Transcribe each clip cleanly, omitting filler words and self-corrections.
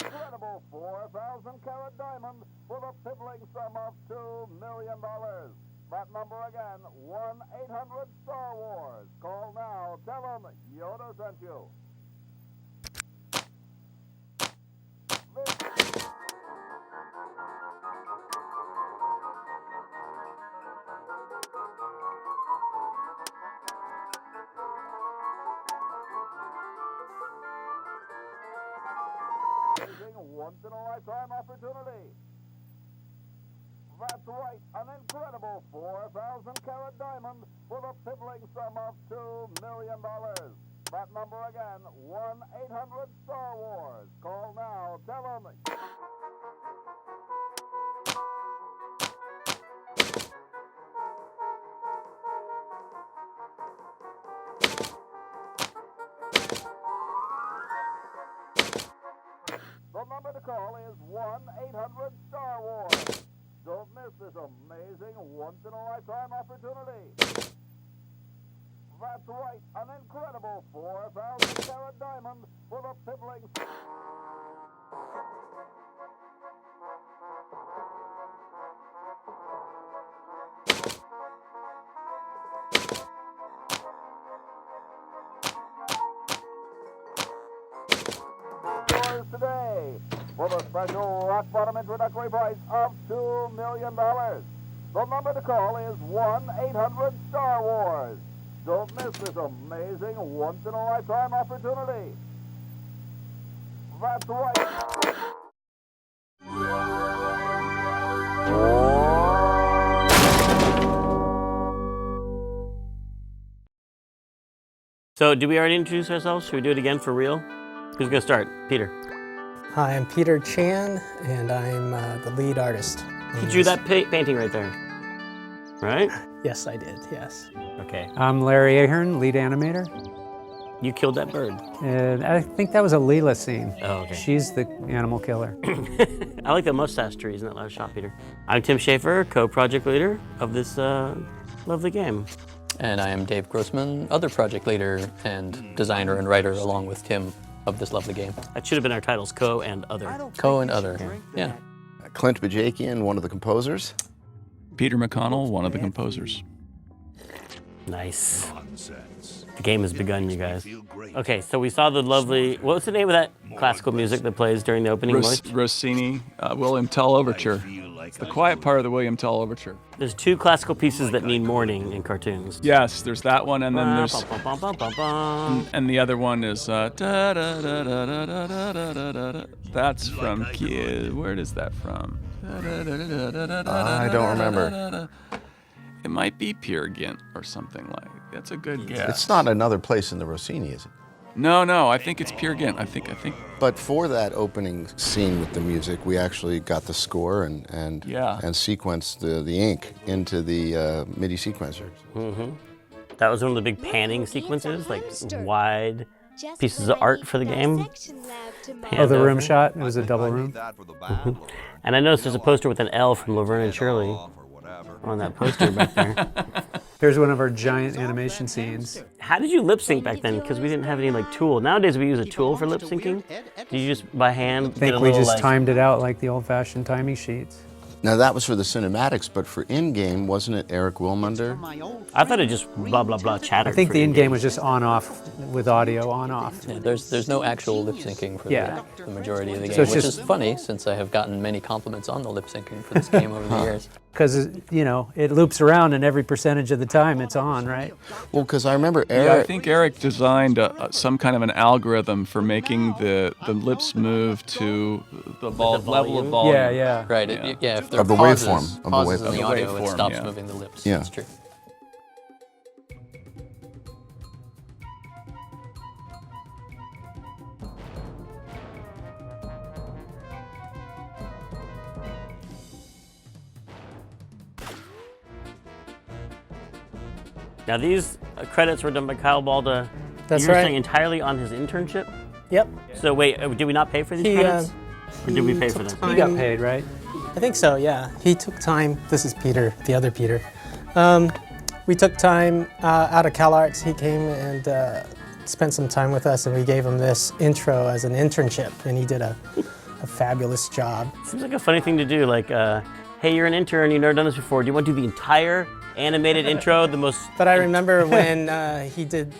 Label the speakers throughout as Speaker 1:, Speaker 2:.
Speaker 1: incredible 4,000-carat diamond for the piddling sum of $2 million. That number again, 1-800-STAR-WARS. Call now. Tell them Yoda sent you. Once-in-a-lifetime opportunity. That's right, an incredible 4,000-carat diamond for the piddling sum of $2 million. That number again, 1-800-STAR-WARS. Call now. Tell them. The number to call is 1-800-STAR-WARS. Don't miss this amazing once-in-a-lifetime opportunity. That's right, an incredible 4,000-carat diamond for the piddling... today for the special rock-bottom introductory price of $2 million. The number to call is 1-800-STAR-WARS. Don't miss this amazing once-in-a-lifetime opportunity. That's right.
Speaker 2: So, did we already introduce ourselves? Should we do it again for real? Who's going to start? Peter.
Speaker 3: Hi, I'm Peter Chan, and I'm the lead artist.
Speaker 2: You drew that painting right there, right?
Speaker 3: Yes, I did, yes.
Speaker 2: Okay.
Speaker 4: I'm Larry Ahern, lead animator.
Speaker 2: You killed that bird.
Speaker 4: And I think that was a Leela scene.
Speaker 2: Oh, okay.
Speaker 4: She's the animal killer.
Speaker 2: I like the mustache trees in that last shot, Peter. I'm Tim Schaefer, co-project leader of this lovely game.
Speaker 5: And I am Dave Grossman, other project leader and designer and writer along with Tim of this lovely game.
Speaker 2: That should have been our titles, Co and Other.
Speaker 5: Co and Other, yeah.
Speaker 6: Clint Bajakian, one of the composers.
Speaker 7: Peter McConnell, one of the composers.
Speaker 2: Nice. The game has begun, you guys. Okay, so we saw the lovely, what's the name of that classical music that plays during the opening?
Speaker 7: Rossini, William Tell Overture. It's the quiet part of the William Tell Overture.
Speaker 2: There's two classical pieces that need mourning in cartoons.
Speaker 7: Yes, there's that one, and then there's... And the other one is... That's from... Where is that from?
Speaker 6: I don't remember.
Speaker 7: It might be Peer Gynt or something like. That's a good guess.
Speaker 6: It's not another place in the Rossini, is it?
Speaker 7: No, I think it's Peer Gynt. I think.
Speaker 6: But for that opening scene with the music, we actually got the score and sequenced the ink into the MIDI sequencer.
Speaker 2: Mm-hmm. That was one of the big panning sequences, like wide pieces of art for the game.
Speaker 4: Oh, the room shot? It was a double room.
Speaker 2: Mm-hmm. And I noticed there's a poster with an L from Laverne and Shirley on that poster back there.
Speaker 4: Here's one of our giant animation scenes.
Speaker 2: How did you lip sync back then? Because we didn't have any tool. Nowadays we use a tool for lip syncing. Did you just by hand?
Speaker 4: I think we just timed it out like the old-fashioned timing sheets.
Speaker 6: Now that was for the cinematics, but for in-game, wasn't it Eric Wilmunder?
Speaker 2: I thought it just blah blah blah chatter.
Speaker 4: I think the in-game was just on-off with audio on-off.
Speaker 5: Yeah, there's no actual lip syncing for the majority of the game,
Speaker 4: so
Speaker 5: which is funny since I have gotten many compliments on the lip syncing for this game over the years.
Speaker 4: Because, it loops around and every percentage of the time it's on, right?
Speaker 6: Well, because I remember Eric...
Speaker 7: Yeah, I think Eric designed some kind of an algorithm for making the lips move to the level of volume.
Speaker 4: Yeah.
Speaker 5: Right, if there are pauses in the audio, it stops moving the lips.
Speaker 6: Yeah.
Speaker 5: That's true.
Speaker 2: Now these credits were done by Kyle Balda.
Speaker 3: That's
Speaker 2: You're
Speaker 3: right.
Speaker 2: saying entirely on his internship?
Speaker 3: Yep.
Speaker 2: So wait, did we not pay for these credits? Or did we pay for them?
Speaker 4: He got paid, right?
Speaker 3: I think so, yeah. He took time. This is Peter, the other Peter. We took time out of CalArts. He came and spent some time with us, and we gave him this intro as an internship, and he did a a fabulous job.
Speaker 2: Seems like a funny thing to do. Like, hey, you're an intern. You've never done this before. Do you want to do the entire animated intro? The most.
Speaker 3: But I remember when he did,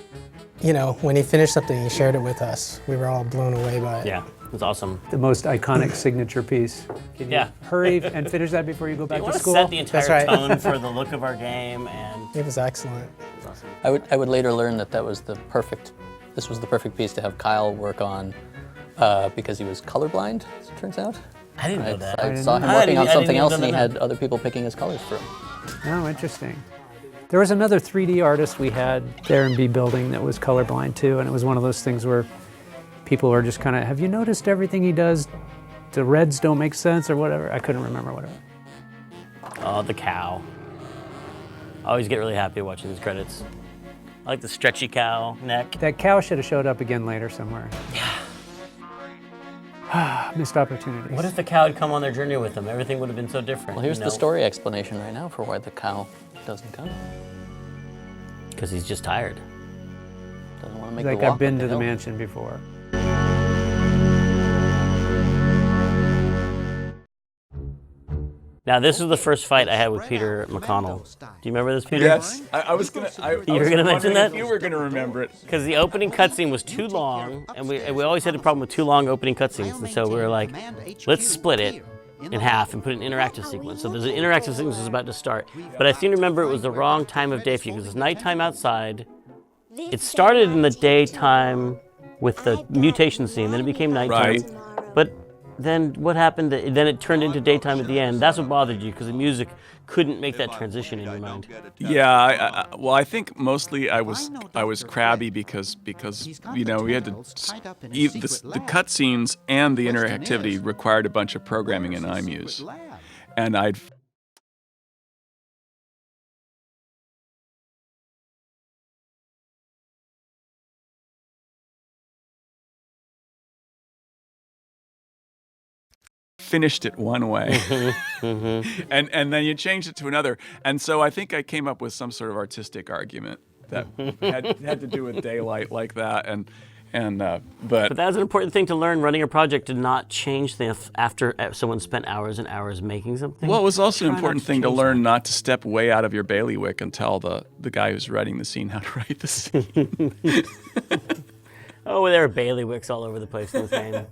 Speaker 3: you know, when he finished something, he shared it with us. We were all blown away by it.
Speaker 2: Yeah, it was awesome.
Speaker 4: The most iconic signature piece. Can you hurry and finish that before you go back to school?
Speaker 2: Set the entire
Speaker 3: That's right.
Speaker 2: tone for the look of our game, and
Speaker 3: It was excellent.
Speaker 2: it was awesome.
Speaker 5: I would later learn that this was the perfect piece to have Kyle work on because he was colorblind, as it turns out.
Speaker 2: I didn't know that.
Speaker 5: I saw him
Speaker 2: I
Speaker 5: working
Speaker 2: didn't-
Speaker 5: on
Speaker 2: I
Speaker 5: something
Speaker 2: didn't
Speaker 5: else
Speaker 2: even
Speaker 5: and he
Speaker 2: know that.
Speaker 5: had other people picking his colors for him.
Speaker 4: Oh, interesting. There was another 3D artist we had there in B building that was colorblind too, and it was one of those things where people were just kind of, have you noticed everything he does? The reds don't make sense or whatever. I couldn't remember what it was.
Speaker 2: Oh, the cow. I always get really happy watching these credits. I like the stretchy cow neck.
Speaker 4: That cow should have showed up again later somewhere. Yeah. Missed opportunities.
Speaker 2: What if the cow had come on their journey with them? Everything would have been so different.
Speaker 5: Well, here's the story explanation right now for why the cow doesn't come.
Speaker 2: Because he's just tired.
Speaker 5: Doesn't want to make
Speaker 4: Like
Speaker 5: the walk
Speaker 4: I've been
Speaker 5: up
Speaker 4: to the
Speaker 5: hill.
Speaker 4: mansion before.
Speaker 2: Now, this was the first fight I had with Peter McConnell. Do you remember this, Peter?
Speaker 7: Yes, I was gonna.
Speaker 2: You were gonna mention that?
Speaker 7: If you were gonna remember it.
Speaker 2: Because the opening cutscene was too long, and we always had a problem with too long opening cutscenes, and so we were like, let's split it in half and put an interactive sequence. So there's an interactive sequence that's about to start, but I seem to remember it was the wrong time of day for you, because it's nighttime outside. It started in the daytime with the mutation scene, then it became nighttime.
Speaker 7: Right.
Speaker 2: But then what happened? Then it turned into daytime at the end. That's what bothered you, because the music couldn't make that transition in your mind.
Speaker 7: Yeah, well, I think mostly I was crabby because you know we had to the cutscenes and the interactivity required a bunch of programming in iMuse, and I'd finished it one way, and then you changed it to another, and so I think I came up with some sort of artistic argument that had to do with daylight like that, but
Speaker 2: that's an important thing to learn running a project, to not change things after someone spent hours and hours making something.
Speaker 7: well, it was also an
Speaker 2: Try not
Speaker 7: important
Speaker 2: to
Speaker 7: thing to
Speaker 2: change
Speaker 7: learn not to step way out of your bailiwick and tell the guy who's writing the scene how to write the scene.
Speaker 2: Oh, there are bailiwicks all over the place in this game.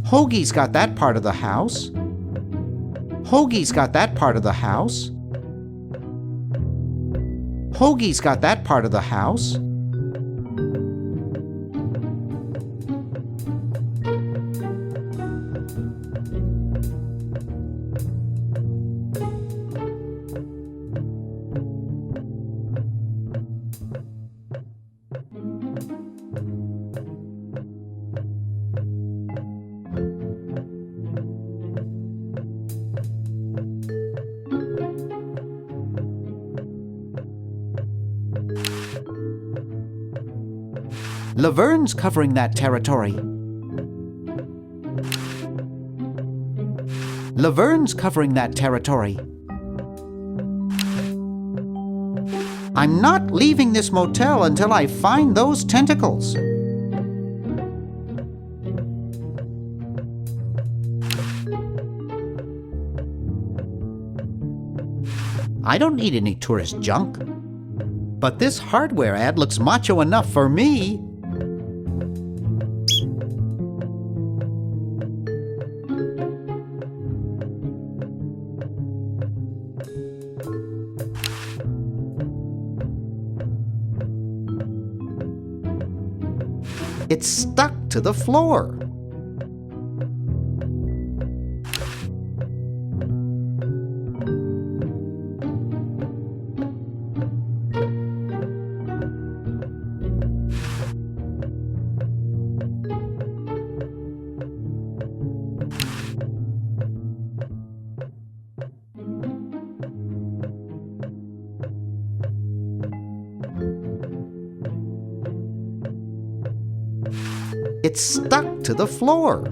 Speaker 8: Hoagie's got that part of the house. Hoagie's got that part of the house. Hoagie's got that part of the house. Laverne's covering that territory. Laverne's covering that territory. I'm not leaving this motel until I find those tentacles. I don't need any tourist junk. But this hardware ad looks macho enough for me. It's stuck to the floor. It's stuck to the floor.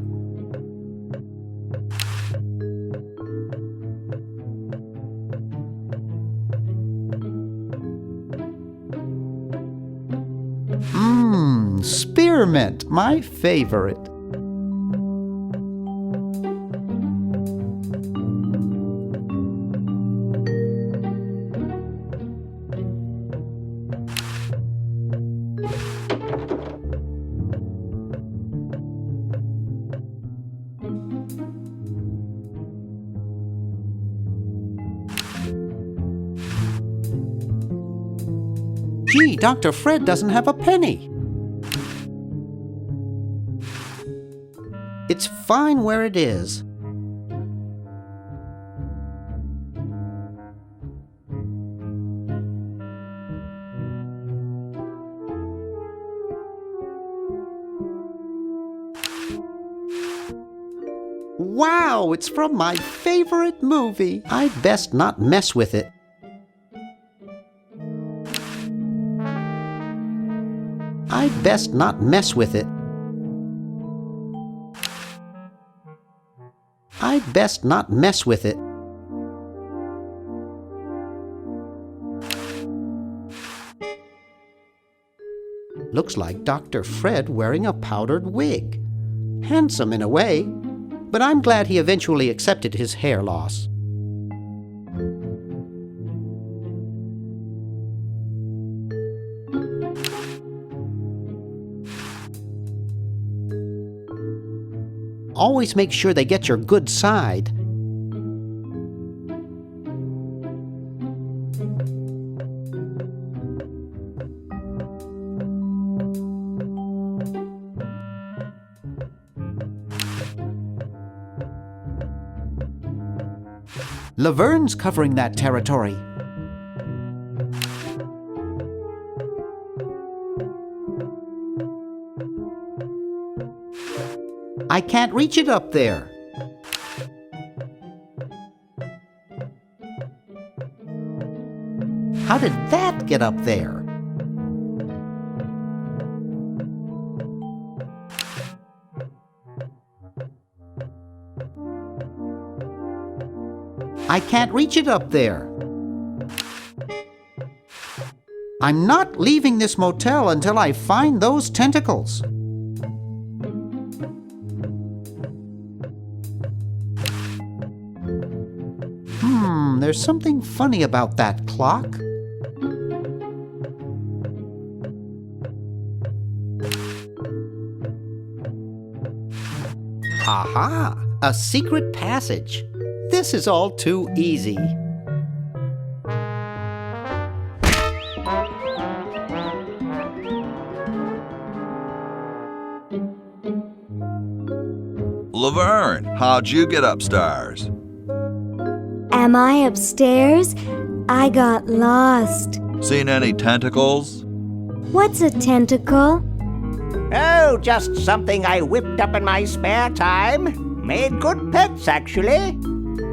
Speaker 8: Spearmint, my favorite. Gee, Dr. Fred doesn't have a penny. It's fine where it is. Wow, it's from my favorite movie. I'd best not mess with it. I'd best not mess with it. I'd best not mess with it. Looks like Dr. Fred wearing a powdered wig. Handsome in a way, but I'm glad he eventually accepted his hair loss. Always make sure they get your good side. Laverne's covering that territory. I can't reach it up there. How did that get up there? I can't reach it up there. I'm not leaving this motel until I find those tentacles. There's something funny about that clock. Aha! A secret passage. This is all too easy.
Speaker 9: Laverne, how'd you get upstairs?
Speaker 10: Am I upstairs? I got lost.
Speaker 9: Seen any tentacles?
Speaker 10: What's a tentacle?
Speaker 11: Oh, just something I whipped up in my spare time. Made good pets, actually.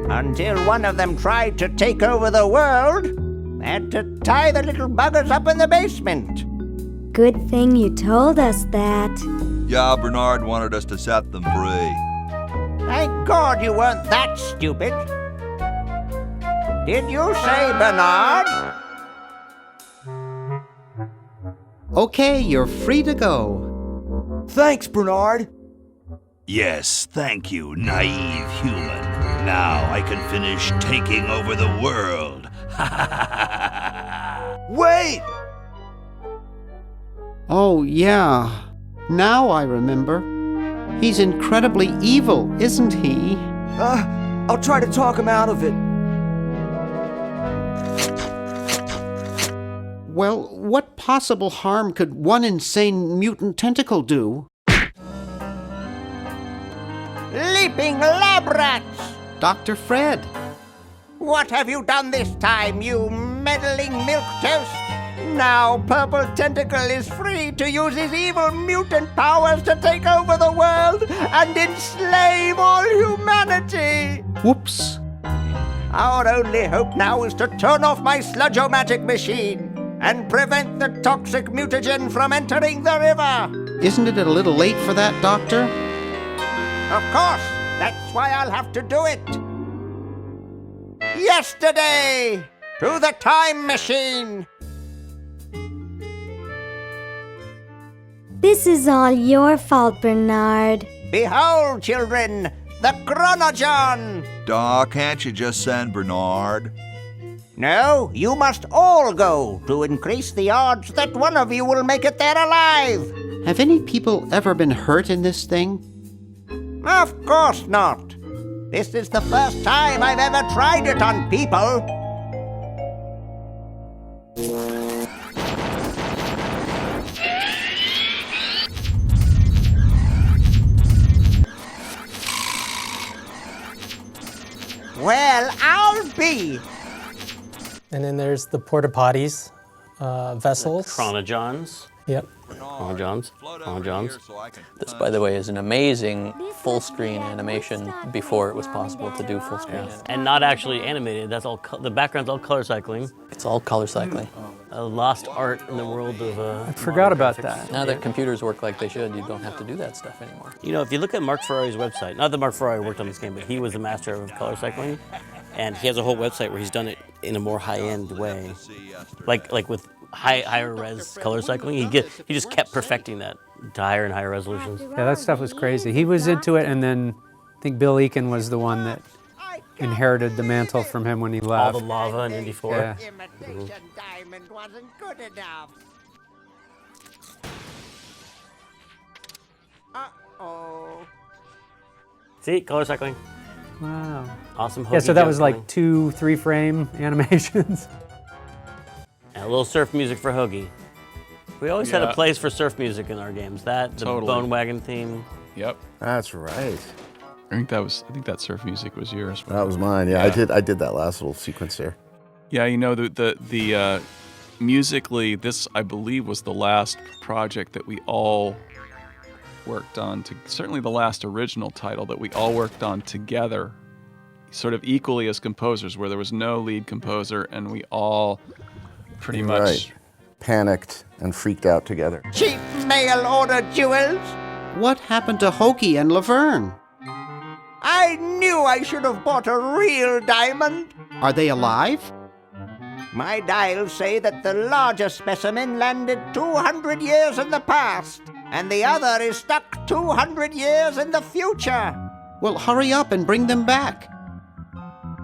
Speaker 11: Until one of them tried to take over the world. Had to tie the little buggers up in the basement.
Speaker 10: Good thing you told us that.
Speaker 9: Yeah, Bernard wanted us to set them free.
Speaker 11: Thank God you weren't that stupid. Did you say Bernard?
Speaker 8: Okay, you're free to go.
Speaker 12: Thanks, Bernard.
Speaker 13: Yes, thank you, naive human. Now I can finish taking over the world.
Speaker 12: Wait!
Speaker 8: Oh, yeah. Now I remember. He's incredibly evil, isn't he?
Speaker 12: I'll try to talk him out of it.
Speaker 8: Well, what possible harm could one insane mutant tentacle do?
Speaker 11: Leaping lab rats!
Speaker 8: Dr. Fred!
Speaker 11: What have you done this time, you meddling milquetoast? Now Purple Tentacle is free to use his evil mutant powers to take over the world and enslave all humanity!
Speaker 8: Whoops!
Speaker 11: Our only hope now is to turn off my sludge-o-matic machine and prevent the toxic mutagen from entering the river.
Speaker 8: Isn't it a little late for that, Doctor?
Speaker 11: Of course! That's why I'll have to do it! Yesterday! To the time machine!
Speaker 10: This is all your fault, Bernard.
Speaker 11: Behold, children, the Chronogon!
Speaker 9: Daw, can't you just send Bernard?
Speaker 11: No, you must all go to increase the odds that one of you will make it there alive.
Speaker 8: Have any people ever been hurt in this thing?
Speaker 11: Of course not. This is the first time I've ever tried it on people. Well, I'll be.
Speaker 3: And then there's the porta potties, vessels.
Speaker 2: Chronojons.
Speaker 3: Yep.
Speaker 2: Chronojons.
Speaker 5: This, by the way, is an amazing full-screen animation before it was possible to do full-screen.
Speaker 2: And not actually animated. That's all. The background's all color cycling.
Speaker 5: It's all color cycling.
Speaker 2: A lost art in the world of.
Speaker 4: I forgot about that.
Speaker 5: Now that computers work like they should, you don't have to do that stuff anymore.
Speaker 2: You know, if you look at Mark Ferrari's website, not that Mark Ferrari worked on this game, but he was the master of color cycling, and he has a whole website where he's done it in a more high-end way, like with higher res color cycling. He just kept perfecting that to higher and higher resolutions.
Speaker 4: Yeah, that stuff was crazy. He was into it, and then I think Bill Eakin was the one that inherited the mantle from him when he left.
Speaker 2: All the lava in Indy 4.
Speaker 4: Yeah.
Speaker 11: Imitation diamond wasn't good enough. Uh-oh.
Speaker 2: See, color cycling.
Speaker 4: Wow.
Speaker 2: Awesome.
Speaker 4: Yeah, so that was
Speaker 2: juggling.
Speaker 4: like 2-3 frame animations.
Speaker 2: And a little surf music for Hoagie. We always had a place for surf music in our games. The Bone Wagon theme.
Speaker 7: Yep.
Speaker 6: That's right.
Speaker 7: I think that surf music was yours.
Speaker 6: That was mine. Yeah, I did that last little sequence there.
Speaker 7: Yeah, you know, the musically, this I believe was the last project that we all worked on. Certainly the last original title that we all worked on together, sort of equally as composers, where there was no lead composer, and we all pretty much
Speaker 6: panicked and freaked out together.
Speaker 11: Cheap mail order jewels.
Speaker 8: What happened to Hoagie and Laverne?
Speaker 11: I knew I should have bought a real diamond.
Speaker 8: Are they alive?
Speaker 11: My dials say that the larger specimen landed 200 years in the past, and the other is stuck 200 years in the future.
Speaker 8: Well, hurry up and bring them back.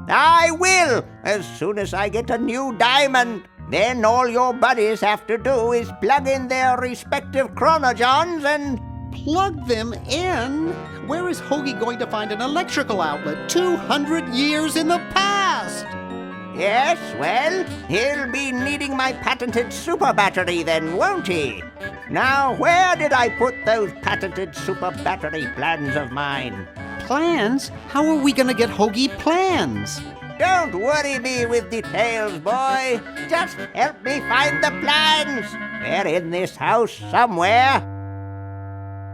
Speaker 11: I will, as soon as I get a new diamond. Then all your buddies have to do is plug in their respective chronojons and...
Speaker 8: Plug them in? Where is Hoagie going to find an electrical outlet 200 years in the past?
Speaker 11: Yes, well, he'll be needing my patented super battery then, won't he? Now, where did I put those patented super battery plans of mine?
Speaker 8: Plans? How are we going to get Hoagie plans?
Speaker 11: Don't worry me with details, boy. Just help me find the plans. They're in this house somewhere.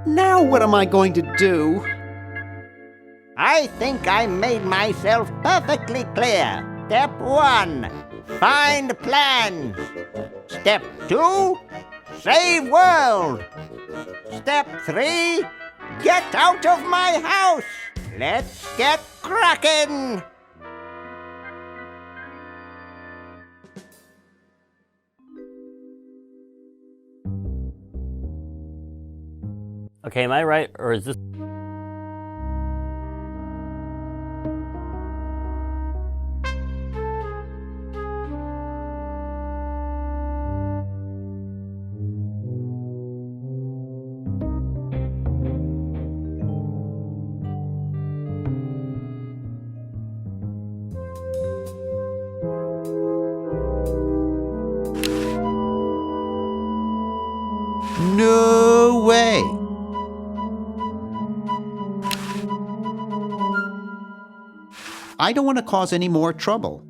Speaker 8: Now what am I going to do?
Speaker 11: I think I made myself perfectly clear. Step 1, find plans. Step 2, save world. Step 3, get out of my house. Let's get cracking.
Speaker 2: Okay, am I right, or is this?
Speaker 8: No way! I don't want to cause any more trouble.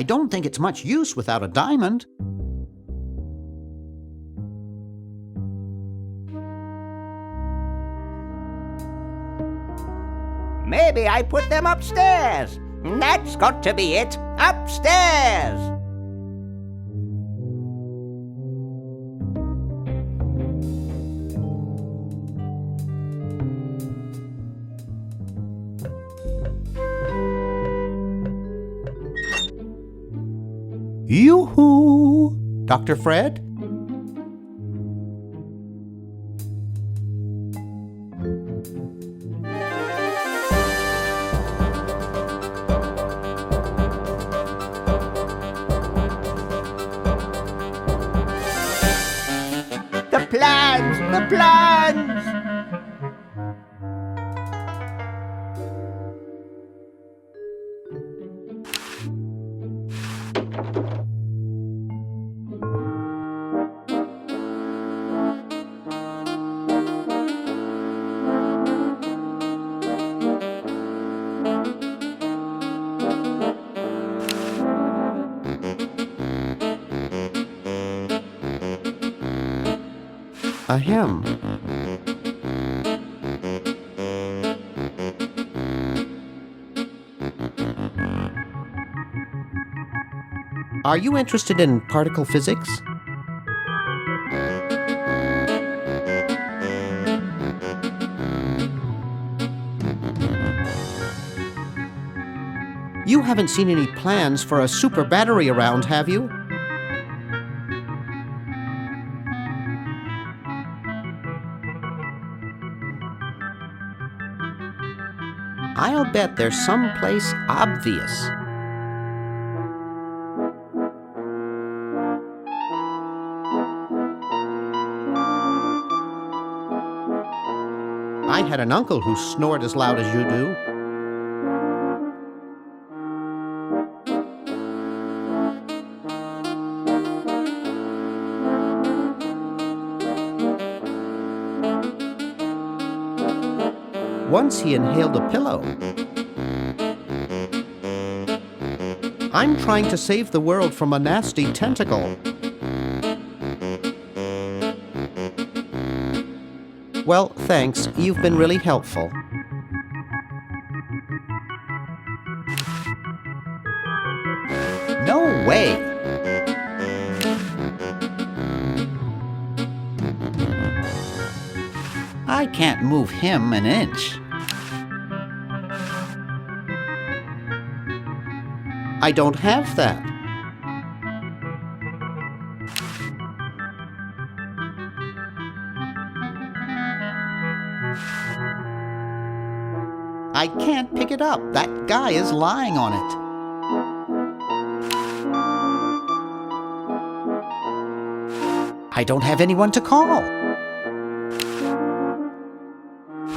Speaker 8: I don't think it's much use without a diamond.
Speaker 11: Maybe I put them upstairs. That's got to be it. Upstairs!
Speaker 8: Yoo-hoo! Dr. Fred?
Speaker 11: The plans! The plans!
Speaker 8: Ahem. Are you interested in particle physics? You haven't seen any plans for a super battery around, have you? I'll bet there's someplace obvious. I had an uncle who snored as loud as you do. Once he inhaled a pillow. I'm trying to save the world from a nasty tentacle. Well, thanks. You've been really helpful. No way! I can't move him an inch. I don't have that. I can't pick it up. That guy is lying on it. I don't have anyone to call.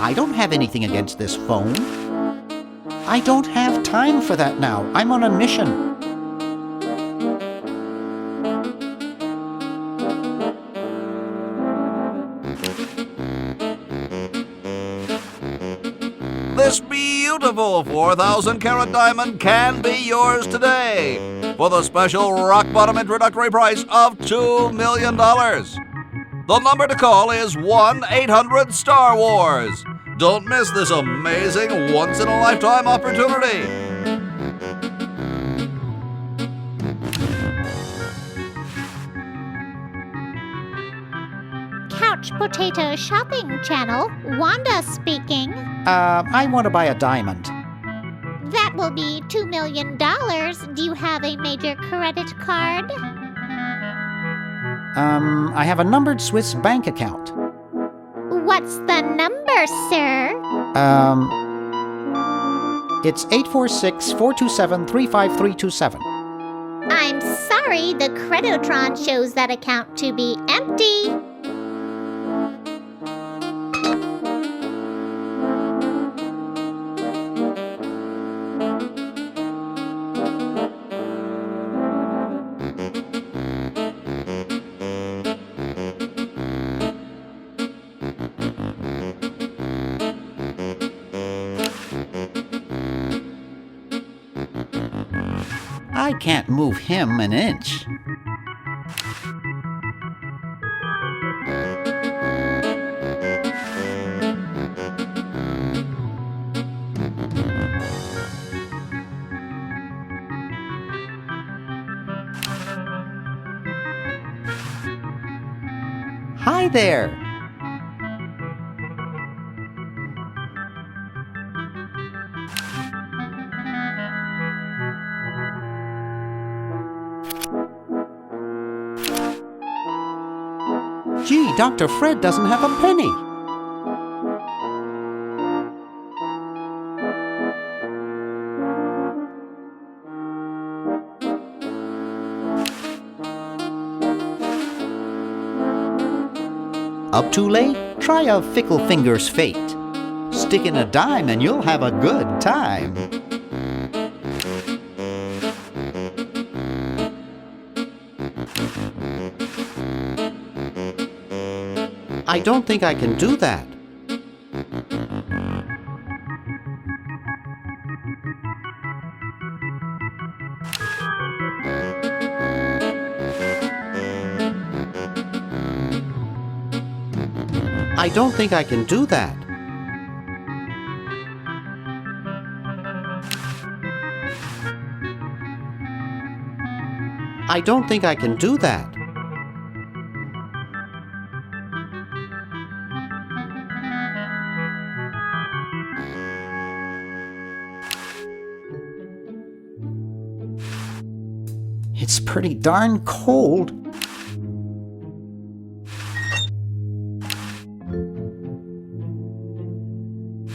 Speaker 8: I don't have anything against this phone. I don't have time for that now. I'm on a mission.
Speaker 13: This beautiful 4,000-carat diamond can be yours today for the special rock-bottom introductory price of $2 million. The number to call is 1-800-STAR-WARS. Don't miss this amazing once-in-a-lifetime opportunity.
Speaker 14: Couch Potato Shopping Channel, Wanda speaking.
Speaker 8: I want to buy a diamond.
Speaker 14: That will be $2 million. Do you have a major credit card?
Speaker 8: I have a numbered Swiss bank account.
Speaker 14: What's the number, sir?
Speaker 8: It's 846-427-35327.
Speaker 14: I'm sorry, the Creditron shows that account to be empty.
Speaker 8: I can't move him an inch. Hi there. Gee, Dr. Fred doesn't have a penny. Up too late? Try a fickle finger's fate. Stick in a dime and you'll have a good time. I don't think I can do that. I don't think I can do that. I don't think I can do that. It's pretty darn cold.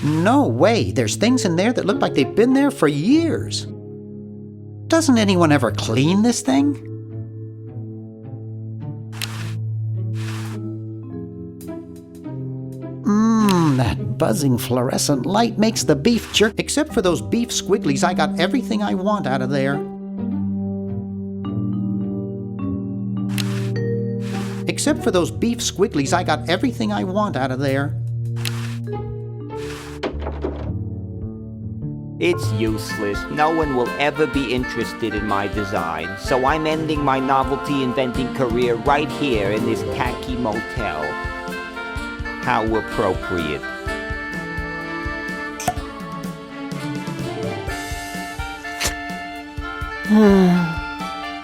Speaker 8: No way, there's things in there that look like they've been there for years. Doesn't anyone ever clean this thing? That buzzing fluorescent light makes the beef jerk. Except for those beef squigglies, I got everything I want out of there. Except for those beef squigglies, I got everything I want out of there.
Speaker 15: It's useless. No one will ever be interested in my design, so I'm ending my novelty inventing career right here in this tacky motel. how appropriate.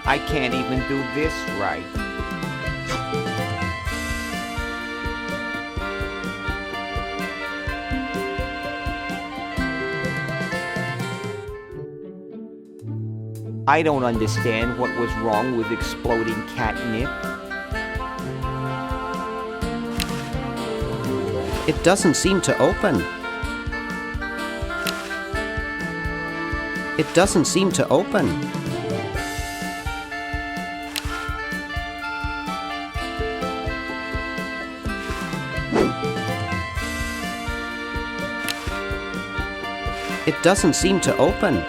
Speaker 15: I can't even do this right. I don't understand what was wrong with exploding catnip.
Speaker 8: It doesn't seem to open. It doesn't seem to open. It doesn't seem to open.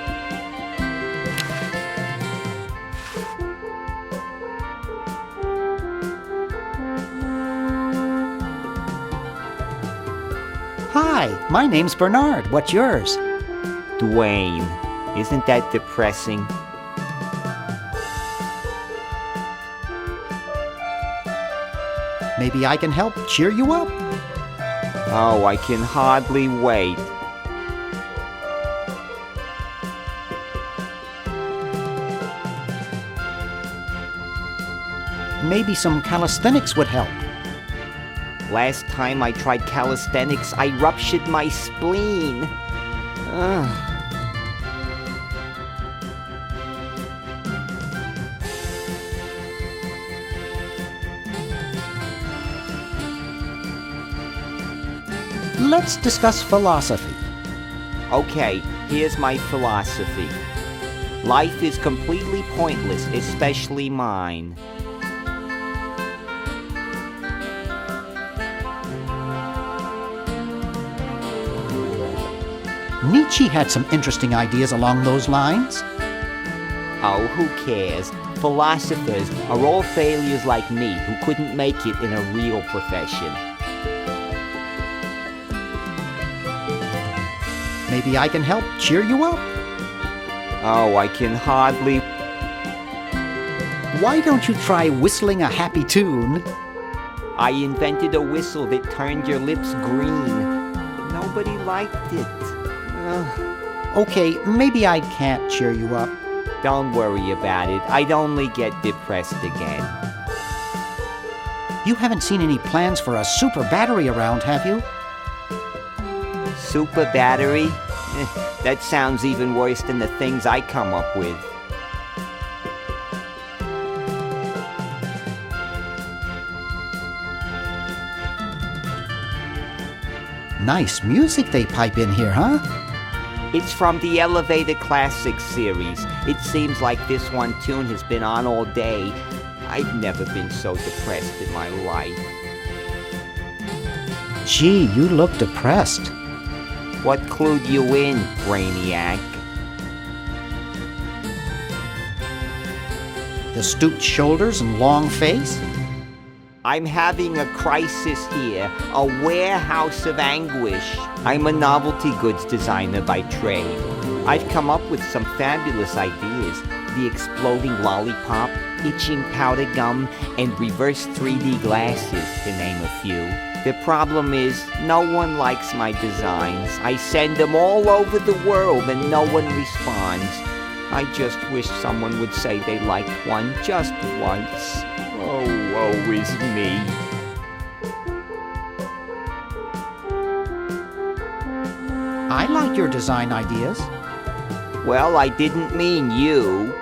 Speaker 8: Hi, my name's Bernard. What's yours?
Speaker 15: Dwayne, isn't that depressing?
Speaker 8: Maybe I can help cheer you up.
Speaker 15: Oh, I can hardly wait.
Speaker 8: Maybe some calisthenics would help.
Speaker 15: Last time I tried calisthenics, I ruptured my spleen. Ugh.
Speaker 8: Let's discuss philosophy.
Speaker 15: Okay, here's my philosophy. Life is completely pointless, especially mine.
Speaker 8: Nietzsche had some interesting ideas along those lines.
Speaker 15: Oh, who cares? Philosophers are all failures like me who couldn't make it in a real profession.
Speaker 8: Maybe I can help cheer you up.
Speaker 15: Oh, I can hardly...
Speaker 8: Why don't you try whistling a happy tune?
Speaker 15: I invented a whistle that turned your lips green. Nobody liked it.
Speaker 8: Okay, maybe I can't cheer you up.
Speaker 15: Don't worry about it. I'd only get depressed again.
Speaker 8: You haven't seen any plans for a super battery around, have you?
Speaker 15: Super battery? That sounds even worse than the things I come up with.
Speaker 8: Nice music they pipe in here, huh?
Speaker 15: It's from the Elevator Classics series. It seems like this one tune has been on all day. I've never been so depressed in my life.
Speaker 8: Gee, you look depressed.
Speaker 15: What clued you in, Brainiac?
Speaker 8: The stooped shoulders and long face?
Speaker 15: I'm having a crisis here, a warehouse of anguish. I'm a novelty goods designer by trade. I've come up with some fabulous ideas. The exploding lollipop, itching powder gum, and reverse 3D glasses, to name a few. The problem is, no one likes my designs. I send them all over the world and no one responds. I just wish someone would say they liked one just once. Oh, woe is me.
Speaker 8: I like your design ideas.
Speaker 15: Well, I didn't mean you.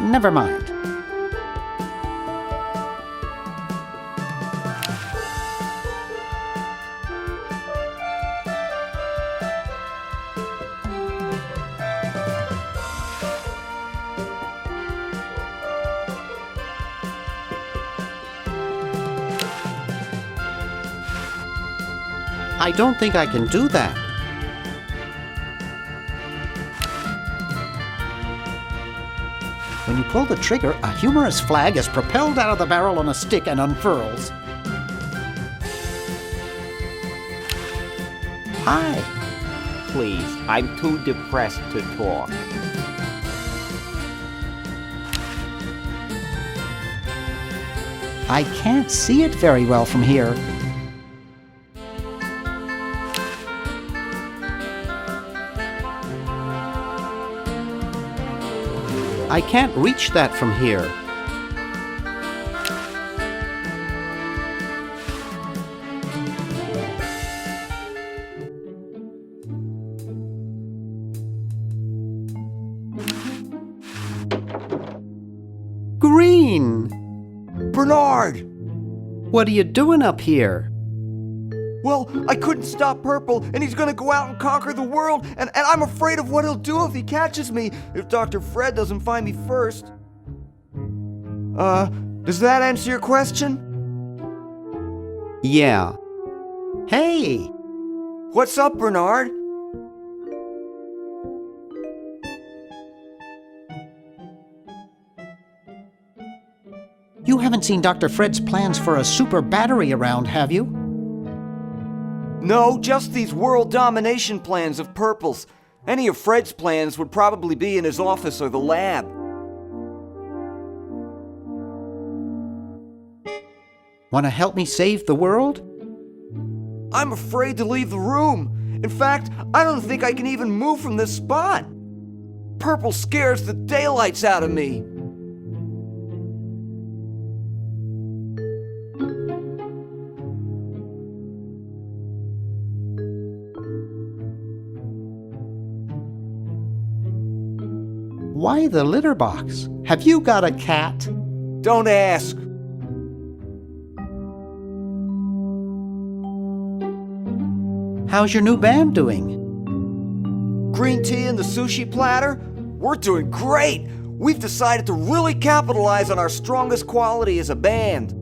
Speaker 8: Never mind. I don't think I can do that. When you pull the trigger, a humorous flag is propelled out of the barrel on a stick and unfurls. Hi.
Speaker 15: Please, I'm too depressed to talk.
Speaker 8: I can't see it very well from here. I can't reach that from here. Green!
Speaker 12: Bernard!
Speaker 8: What are you doing up here?
Speaker 12: Well, I couldn't stop Purple, and he's gonna go out and conquer the world, and I'm afraid of what he'll do if he catches me, if Dr. Fred doesn't find me first. Does that answer your question?
Speaker 8: Yeah. Hey!
Speaker 12: What's up, Bernard?
Speaker 8: You haven't seen Dr. Fred's plans for a super battery around, have you?
Speaker 12: No, just these world domination plans of Purple's. Any of Fred's plans would probably be in his office or the lab.
Speaker 8: Want to help me save the world?
Speaker 12: I'm afraid to leave the room. In fact, I don't think I can even move from this spot. Purple scares the daylights out of me.
Speaker 8: Why the litter box? Have you got a cat?
Speaker 12: Don't ask.
Speaker 8: How's your new band doing?
Speaker 12: Green tea and the sushi platter? We're doing great! We've decided to really capitalize on our strongest quality as a band.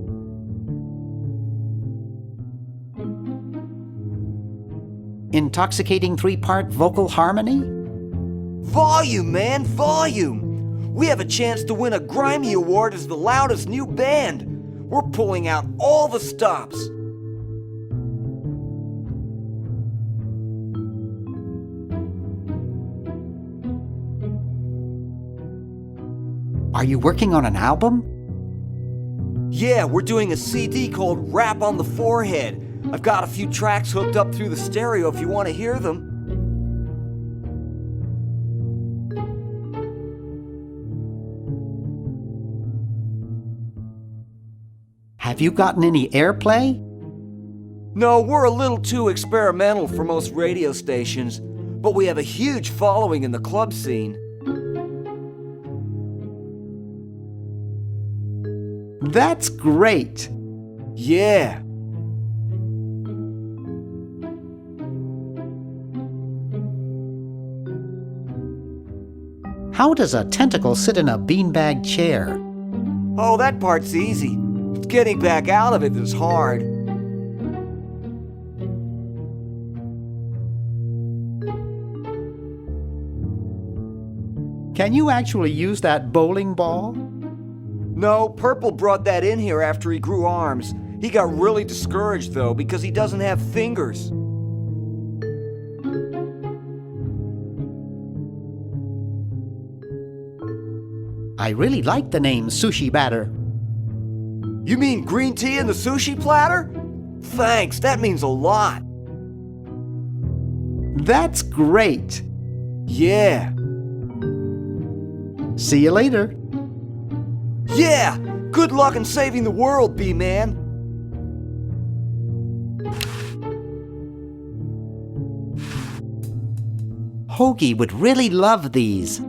Speaker 8: Intoxicating 3-part vocal harmony?
Speaker 12: Volume, man, volume! We have a chance to win a Grimey Award as the loudest new band. We're pulling out all the stops.
Speaker 8: Are you working on an album?
Speaker 12: Yeah, we're doing a CD called Rap on the Forehead. I've got a few tracks hooked up through the stereo if you want to hear them.
Speaker 8: Have you gotten any airplay?
Speaker 12: No, we're a little too experimental for most radio stations, but we have a huge following in the club scene.
Speaker 8: That's great!
Speaker 12: Yeah.
Speaker 8: How does a tentacle sit in a beanbag chair?
Speaker 12: Oh, that part's easy. It's getting back out of it that's hard.
Speaker 8: Can you actually use that bowling ball?
Speaker 12: No, Purple brought that in here after he grew arms. He got really discouraged, though, because he doesn't have fingers.
Speaker 8: I really like the name Sushi Batter.
Speaker 12: You mean green tea and the sushi platter? Thanks, that means a lot.
Speaker 8: That's great!
Speaker 12: Yeah.
Speaker 8: See you later.
Speaker 12: Yeah! Good luck in saving the world, B-Man.
Speaker 8: Hoagie would really love these.